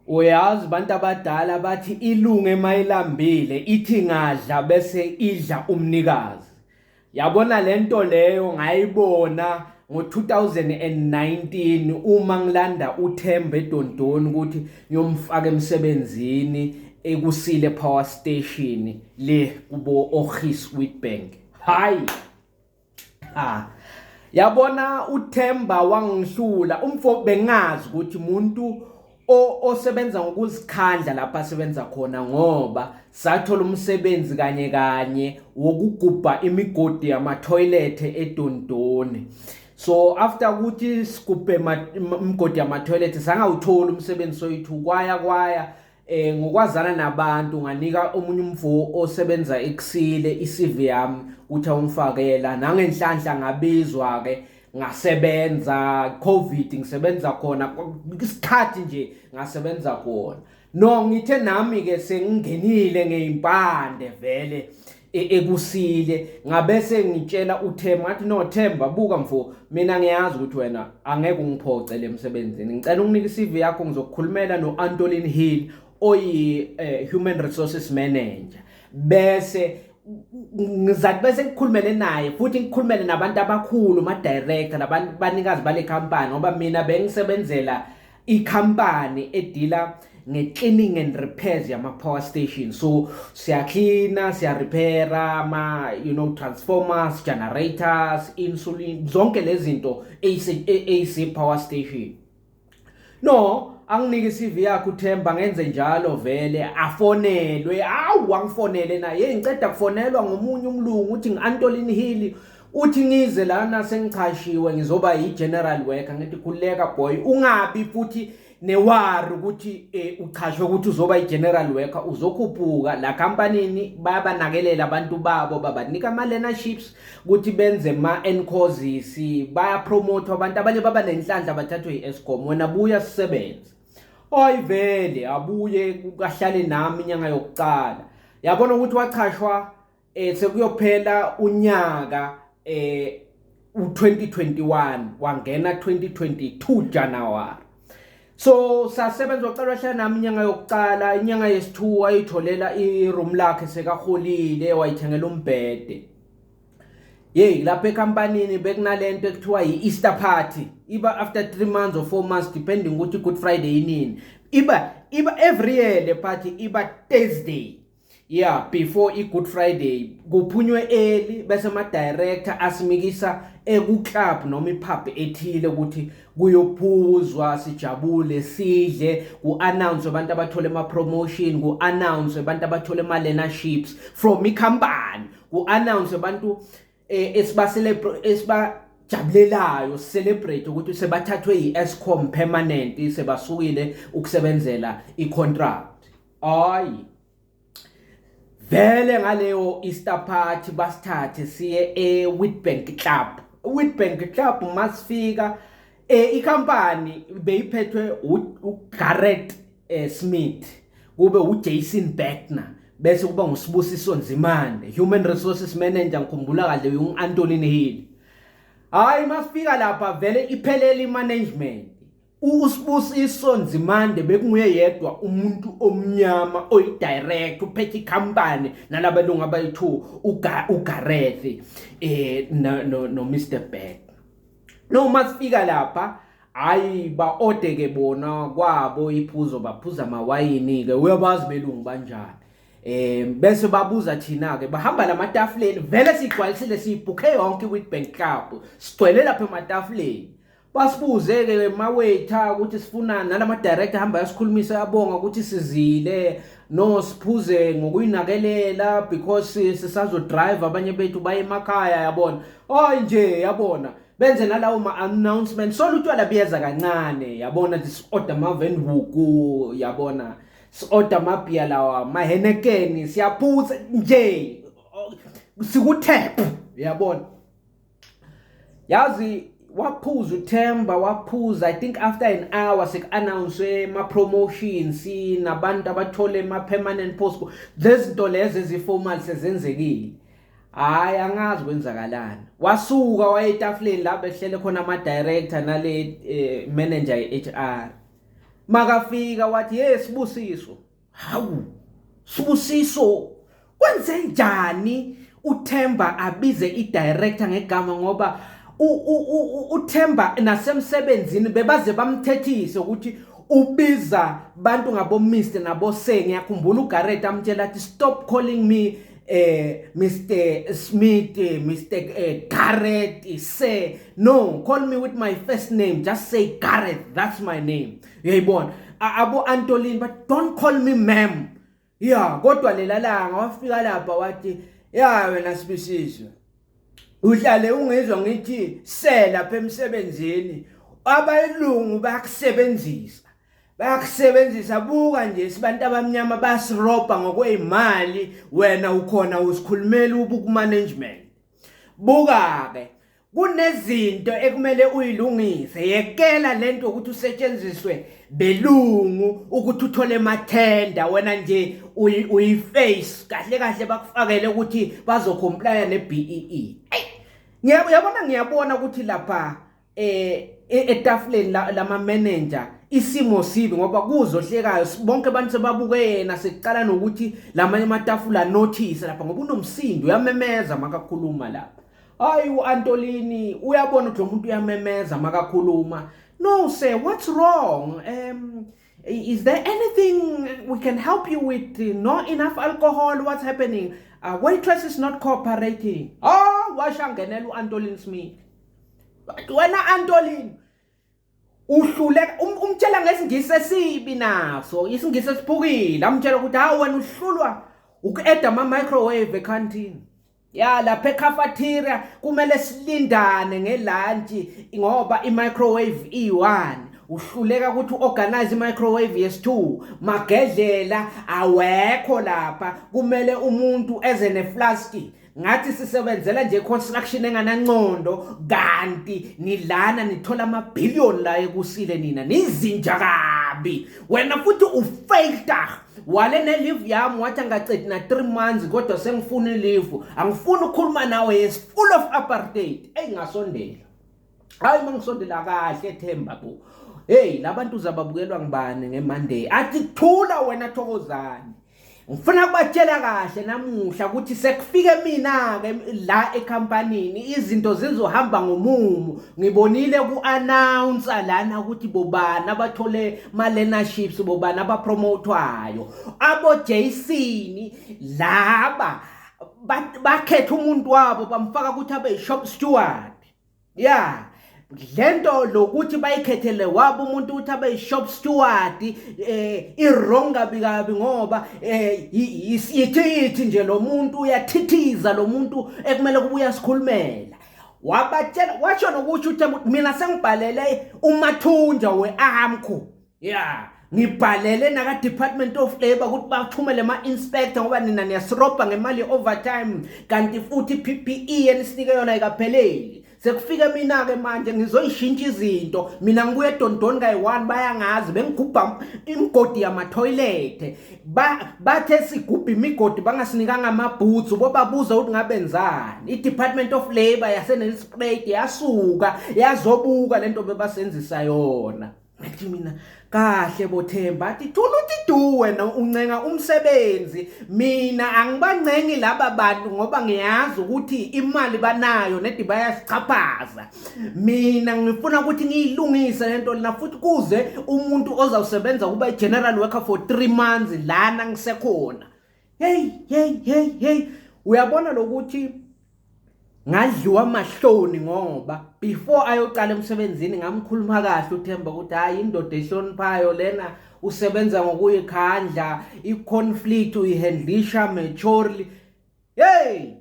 Uyazi bantu abadala bathi ilunge mayilambile ithi ingadla bese idla umnikazi. Yabona lento leyo ngayibona ngo-2019 uma ngilanda uThemba eDondoni ukuthi ngiyomfaka emsebenzini ekusile power station le kubo Ogis Witbank. Hayi. Yabona uThemba wangihlula umfo bengazi ukuthi umuntu osebenza ngokuzikhandla lapha asebenza khona ngoba sathola umsebenzi kanye kanye wokugubha imigodi yama-toilet eDondoni. So after ukuthi sigubhe imigodi yama-toilet sangawuthola umsebenzi soyithu kwaya ngokwazana nabantu nganika omunye umfo osebenza ekusile iCV yami uthi awungifakela nangenhlanhla ngabizwa ke ngasebenza COVID ngisebenza khona isikhathi nje ngasebenza khona. No ngithe nami ke sengingenile ngeimpande vele ekusile ngabese ngitshela uThemba ngathi no Themba buka mfo mina ngiyazi ukuthi wena angeke ungiphocele emsebenzini ngicela unginike iCV yakho ngizokukhulumela noAntolin Hill oyi human resources manager bese ngizathi bese ngikhulumele naye futhi ngikhulumele nabantu abakhulu ama director nabantu banikazi bale company ngoba mina bengisebenzela icompany edila nge-cleaning and repairs yama-power station. So siya-cleana, siya-repaira ama transformers, generators, insulin, zonke lezi zinto ey'se-power station. No, anginike iCV yakho uThemba ngenze njalo vele afonelwe wangifonele naye ngiceda kufonelwa ngomunye umlungu uthi ngi-Antolin Hill uthi ngize lana sengichashiwe ngizoba yi-general worker ngithi khuleka boy ungabi futhi newari ukuthi uchashwe ukuthi uzoba yi-general worker uzokhuphuka la company bayabanakelela abantu babo babanika ama-learnerships ukuthi benze ma-encourses baya-promote abantu abanye baba nenhlanhla bathathwe yi-Eskom wena buya sisebenze. Oyi vele abuye kahlale nami inyanga yokuqala yabona ukuthi wachashwa sekuyophela unyaka u2021 wangena 2022 January. So sasebenza waqala wahlala nami inyanga yokuqala inyanga yesi2 wayitholela iroom lakhe sekaholile wayithengela umbhede. Lapha ecompany bekunalento ekuthiwa yi-Easter party iba after 3 months or 4 months depending ukuthi Good Friday inini iba every year le party iba Thursday before i-Good Friday kuphunywe early bese ama-director asimikisa ku-club noma i-pub ethile ukuthi kuyophuzwa sijabule sidle ku-announce abantu abathole ama-promotion ku-announce abantu abathole ama-learnerships from i-company ku-announce abantu esibajabulelayo celebrate ukuthi sebathathwe yi-Eskom permanent sebasukile ukusebenzela i-contract. Vele ngaleyo Easter party basithathe siye Witbank Club. Witbank Club masifika i-company beyiphethwe uGarrett Smith kube uJason Beckner bese kuba nguSibusiso Nzimande human resources manager ngikhumbula kahle uAntolin Hill. Masifika lapha vele iphelele imanagement uSibusiso Nzimande bekunguye yedwa umuntu omnyama oyidirect uphethe icompany nalabalungu abayi2 uGareth no Mr Beck. No masifika lapha ba odeke bona kwabo iphuzo baphuza amawayini ke uyabazi belungu banjani. Bese babuza thina ke bahamba lamatafuleni vele sigcwalisile sibhuke yonke iWitbank Club sigcwele lapha ematafuleni basibuze ke ma-waiter ukuthi sifuna nalama director hamba yasikhulumisa yabonga ukuthi sizile no siphuze ngokuyinakelela because sisazo drive abanye bethu baye emakhaya yabona nje yabona benze nalawo ma-announcement solutshwala biyeza kancane yabona disorder mavenbuku yabona order amabhiya lawa mahenekeni siyaphuza nje sikuthep yabona yazi waphuza uThemba waphuza I think after an hour sek-announce ma-promotions nabantu abathole ma-permanent post lezinto lezo eziformal sezenzekile. Angazi kwenzakalani wasuka wayetafuleni la behlele khona ama-director nale manager ye-HR makafika wathi hey Sibusiso, hawu Sibusiso, kwenze njani uThemba abize idirector ngegama ngoba uThemba nasemsebenzini bebaze bamthethise ukuthi ubiza bantu ngabo Mr nabo Seng. Ngiyakhumbula uGarrett amtshela athi stop calling me Mr Smith, Mr Garrett, say no, call me with my first name, just say Garrett, that's my name. Uyayibona abo Antolini, but don't call me ma'am. Yeah, kodwa lela langa wafika lapha wathi ya wena Sibusiso, uhlale ungezwa ngithi sela lapha emsebenzini abayilungu bayakusebenzisa buka nje sibantu abamnyama basiroba ngokwezimali, wena ukhona usikhulumela ubuku management. Buka ke kunezinto ekumele uyilungise, yekela lento ukuthi usetshenziswe belungu ukuthi uthole mathenda, wena nje uyiface kahle kahle bakufakele ukuthi bazocomplya neBEE. Ngiyabona ukuthi lapha etafuleni lama manager isimo sibi ngoba kuzohlekayo bonke abantu sebabuke yena sekuqala nokuthi lamanye amatafula notice lapha ngoba unomsindo uyamemeza makakhuluma lapha. Hayi uAntolini uyabona ukuthi umuntu uyamemeza makakhuluma. No sir, what's wrong? Is there anything we can help you with? Not enough alcohol? What's happening? Waitress is not cooperating. Oh, washangenela uAntolini Smith. Wena Antolini uhluleka umtshela ngesingisi esibi naso, isingisi esiphukile, amtshela ukuthi hawu wena uhlulwa uku-add ama-microwave ecanteen. Ya lapha ecafeteria kumele silindane ngelunch ngoba i-microwave i1, uhluleka ukuthi uorganize i-microwave yes2, magedlela awekho lapha, kumele umuntu eze neflask. Ngathi sisebenzela nje construction enganancondo, kanti nilana nithola amabhillion la ekusile nina nizinja kabi. Wena futhi ufaketa wale ne leave yami wathi angacedi na 3 months kodwa sengifuna leave, angifuni ukukhuluma nawe, is full of apartheid. Ngasondela hayi mangisondela kahle Themba bo. Hey labantu uzababukelwa ngibani ngeMonday? Athi thula wena Thokozani, ngifuna kubatshela kahle namuhla ukuthi sekufike mina ke la ecompanyini izinto zizohamba ngomumo. Ngibonile ku-announce lana ukuthi bobani abathole ma-learnerships, bobani abapromotwayo, abo JC laba bakhetha umuntu wabo bamfaka ukuthi abe shop steward. Yeah, lento lokuthi bayikhethele wabo umuntu uthi abe shop steward i-wrong kabi ngoba yithi nje lo muntu uyathithiza, lo muntu ekumele kubuya sikhulumela. Wabatshela washo nokuthi uthi mina sengibhalele umathunja we-AMCO. Yeah, ngibhalele naka Department of Labor ukuthi bathumele ama-inspector ngoba nina niyasiroba ngemali overtime, kanti futhi PPE enisinike yona ikapheleli. Sekufika mina ke manje ngizoyishintsha izinto, mina ngibuye Dondoni kayi1 bayangazi bengigubha imigodi yama toilet, bathe sigubha imigodi bangasinikanga amabhoots, bobabuza ukuthi ngabenzani. iDepartment of Labor yaseNelspruit yasuka yazobuka lento bebasenzisa yona. Ngathi mina kahle boThemba, athi thula uthi wena uncenga umsebenzi, mina angibancengi laba bantu ngoba ngiyazi ukuthi imali banayo nedi bayasichaphaza. Mina ngifuna ukuthi ngiyilungise lento lena futhi kuze umuntu ozawusebenza kuba i-general worker for 3 months lana ngisekhona. Hey uyabona lokuthi ngadliwa mahloni ngoba before ayoqala emsebenzini ngamkhuluma kahle uThemba ukuthi hayi indoda ehloniphayo lena, usebenza ngokuyikhandla, i-conflict uyihandlisha maturely. Hey